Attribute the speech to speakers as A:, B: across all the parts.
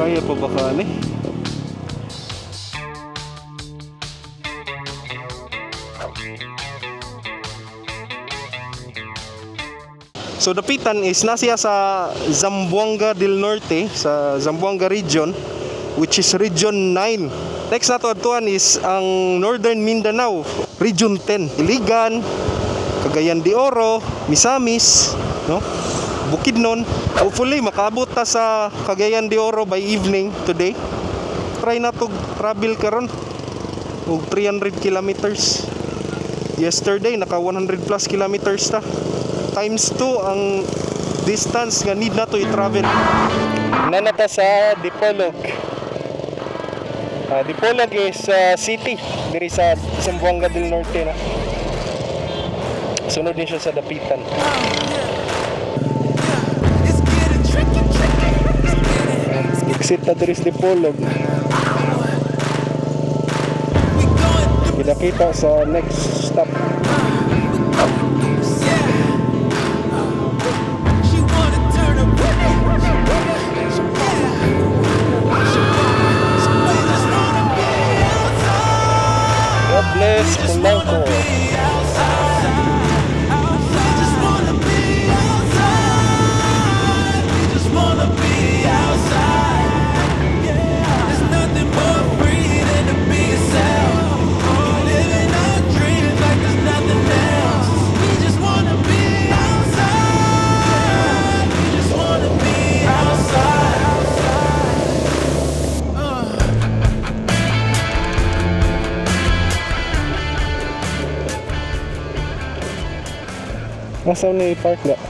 A: Kaya pa ba ka ni? So dapitan is nasiya sa Zamboanga del Norte, sa Zamboanga region, which is region 9. Next na tuwan is ang Northern Mindanao, region 10. Iligan, Cagayan de Oro, Misamis, no? Bukidnon. Hopefully makaabot ta sa Cagayan de Oro by evening today. Try na to travel karon og 300 kilometers. Yesterday naka 100 plus kilometers ta. Times 2 ang distance nga need na to i-travel. Nanata sa Dipolog. Dipolog is city diri sa Zamboanga del Norte na. Sunod din siya sa dapitan. Exit na diri sa Dipolog. Kita sa next stop. God bless Polanco. Masa ni park na?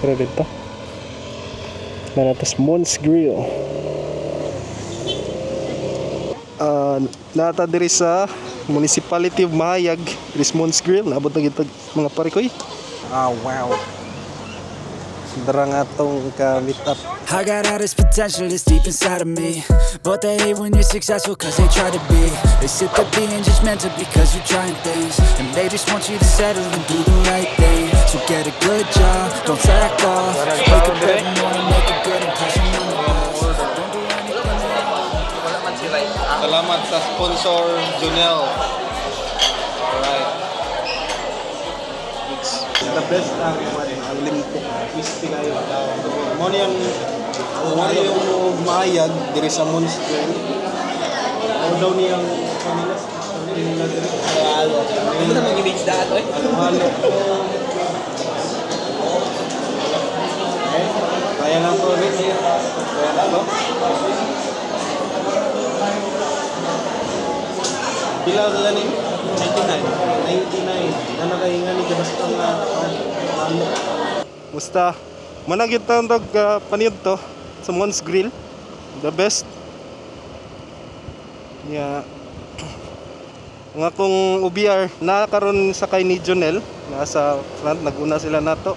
A: Pero dito Manatas Mons Grill. Nata diri sa Municipality of Mahayag, Mons Grill. Naabot na kita mga parikoy. Wow. Darang atong ka-meet up.
B: I got all this potential that's deep inside of me, but they hate when you're successful cause they try to be. They sit there being judgmental because you're trying things, and they just want you to settle and do the right thing. So get a good job, don't slack off. Wake up every morning, make a good impression on the boss. Don't do anything.
A: Salamat sa sponsor, Junel. Alright. It's the best ang limpo. Crispy kayo. Mo yung Mahayag diri sa Mons Grill. Ano daw niyang kanilas? Halo. Ano naman yung image daan, oy? Halo. Kaya lang po, Rick. Kaya lang po. Pila ka ganin? 99. Ano kayo nga ni basta nga halo. Musta? Managit na paniyod to sa Mons Grill. The best. Yeah. Ang akong OBR nakaroon sa kay ni Jonel. Nasa front, naguna sila nato.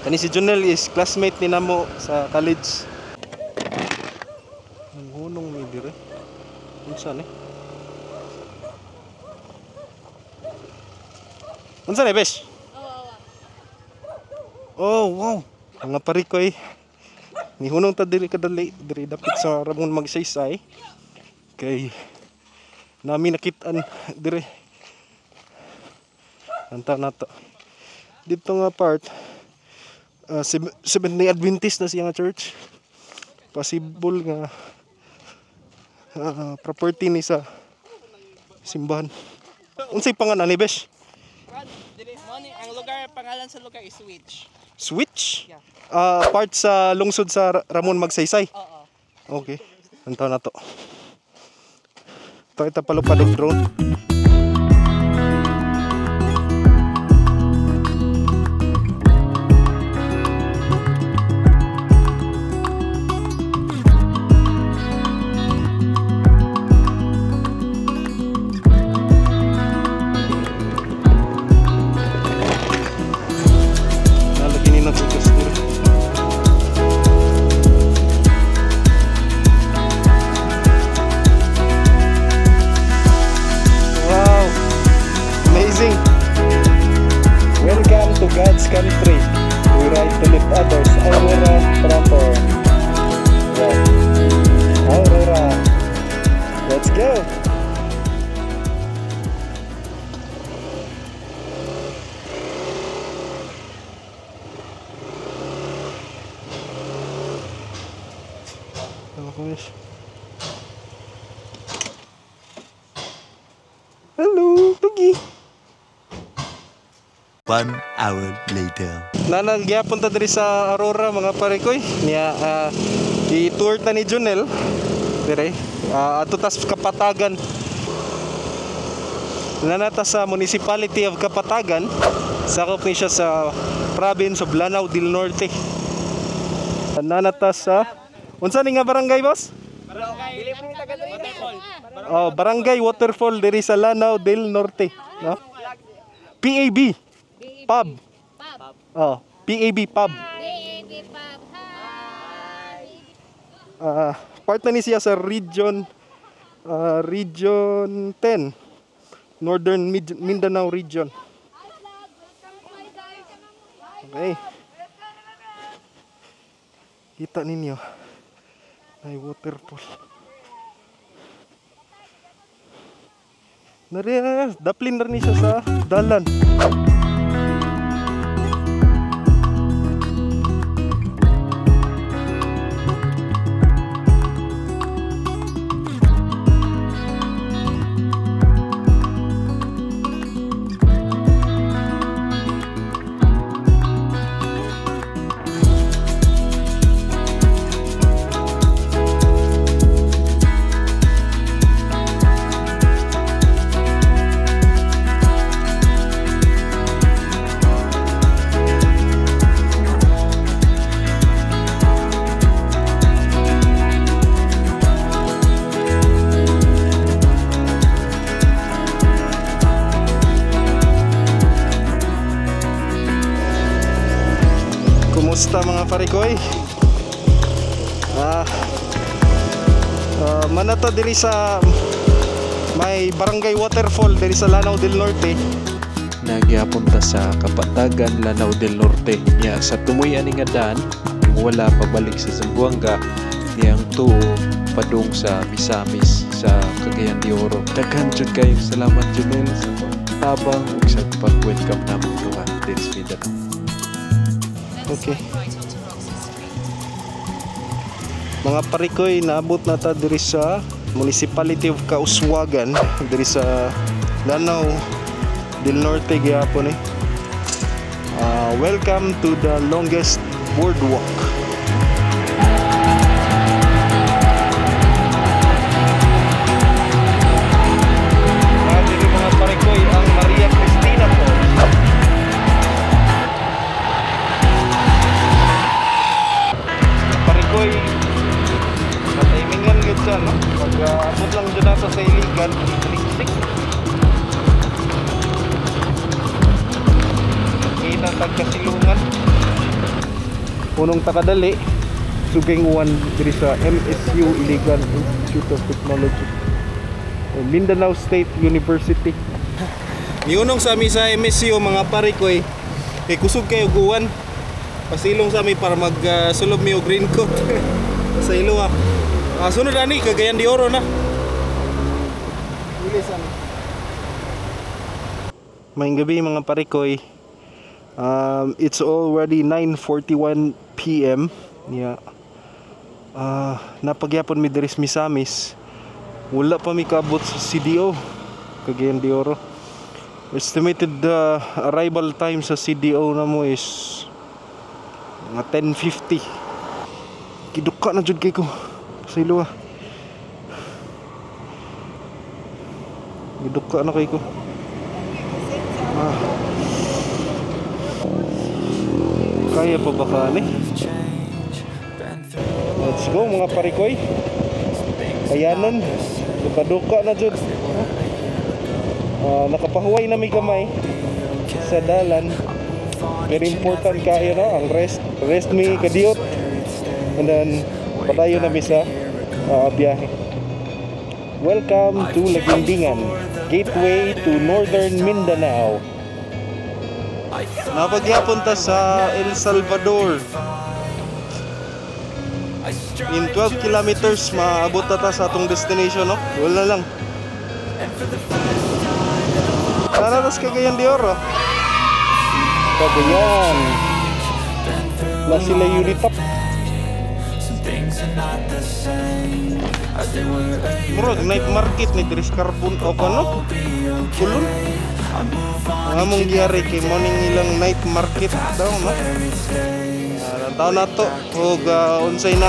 A: Kani si Jonel is classmate ni namo sa college. Ang hunong mi dire. Unsa ni? Unsa ni, besh? Oh, wow. Mga parikoy. Nihunong ta diri kadali, diri dapit sa Ramon Magsaysay. Kay nami nakitaan diri. Anta nato. Dito nga part Seventh-day Adventist na siya nga church. Possible nga property ni sa simbahan. Unsay pangalan ni besh?
C: Ang lugar, pangalan sa lugar is Switch.
A: Switch?
C: Yeah.
A: Part sa lungsod sa Ramon Magsaysay?
C: Oo.
A: Okay. Antaw na to. Ito palupad og drone.
D: 1 hour later.
A: Nagyapon ta diri sa Aurora mga parikoy. Niya i-tour ta ni Junel dire. Ato tas Kapatagan. Nanata sa Municipality of Kapatagan. Sakop ni siya sa province of Lanao del Norte. Nanata sa unsa ni nga barangay, boss? Oh, Barangay Waterfall diri sa Lanao del Norte, no? PAB. Pub. Oh, PAB Pub. Part na ni siya sa Region 10. Northern Mindanao Region. Okay. Kita ninyo. Ay waterfall. Daplin na ni siya sa dalan. Kumusta mga parikoy? Manata diri sa may Barangay Waterfall diri sa Lanao del Norte.
E: Nagyapon ta sa Kapatagan, Lanao del Norte. Nya sa tumoy ani nga daan, wala pabalik sa Zamboanga, niyang tuo padung sa Misamis sa Cagayan de Oro. Daghan jud kayo salamat Junel sa tabang ug sa pag-welcome namo duha diri sa Mindanao.
A: Okay. Mga parikoy, naabot na ta diri sa Municipality of Kauswagan diri sa Lanao del Norte gyapon eh. Welcome to the longest boardwalk. Diri mga parikoy ang Maria Cristina Falls. Parikoy timingan gud sa no pag abot lang dyan nato sa iligan electric kita tagkasilungan unong takadali suging uwan diri sa MSU Iligan Institute of Technology Mindanao State University. Miunong sa mi sa MSU mga parikoy kay kusog kayo guwan pasilong sa mi para mag sulob mi og raincoat sa Iloa. Sunod ani Cagayan de Oro na. Mayong gabi mga parikoy. It's already 9:41 PM. Yeah. Napagyapon mi diri sa Misamis. Wala pa mi kaabot sa CDO Cagayan de Oro. Estimated arrival time sa CDO na mo is mga 10:50. Kiduka na jud kay ko sa Iloa. Kiduka na kay ko. Kaya pa ba ka ni? Let's go mga parikoy. Kayanon. Duka na jud. Nakapahuway na may kamay sa dalan. Very important kayo no, ang rest me kadiyot. And then padayon na mi sa biyahe. Welcome to Lagindingan, gateway to Northern Mindanao. Napagyapon ta sa El Salvador. In 12 kilometers maabot ta sa atong destination no. Wala lang. Nararas Cagayan de Oro. Cagayan. Na sila Unitop. Murag night market ni Dres Carbon o kano? Kulon. Nga mong giyari kay morning ilang night market daw, no? Taon na to, o unsay na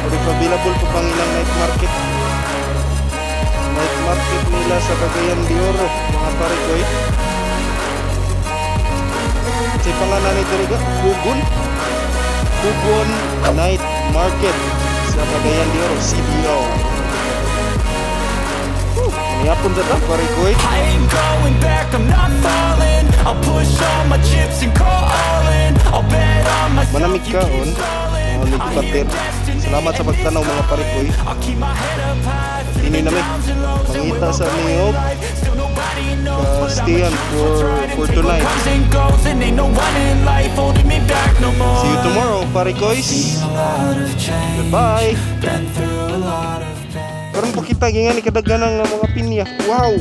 A: available pa pang ilang night market. Night market nila sa Cagayan de Oro, mga pare ko eh. Si pangalan nito rin Hugon Night Market sa Cagayan de Oro, CDO. Maniyapon sa ta, pare ko eh.
F: I ain't going back, I'm not falling. I'll push all my chips and call all in. I'll bet on myself.
A: Manamig ka on. Nagpatir. Salamat sa pagtanaw mga pare ko eh. Ini namin. Mangita sa aming Stian for tonight. See you tomorrow, pare kois. Goodbye. Karon po kita gingan ni kadaghanan nga mga pinya. Wow.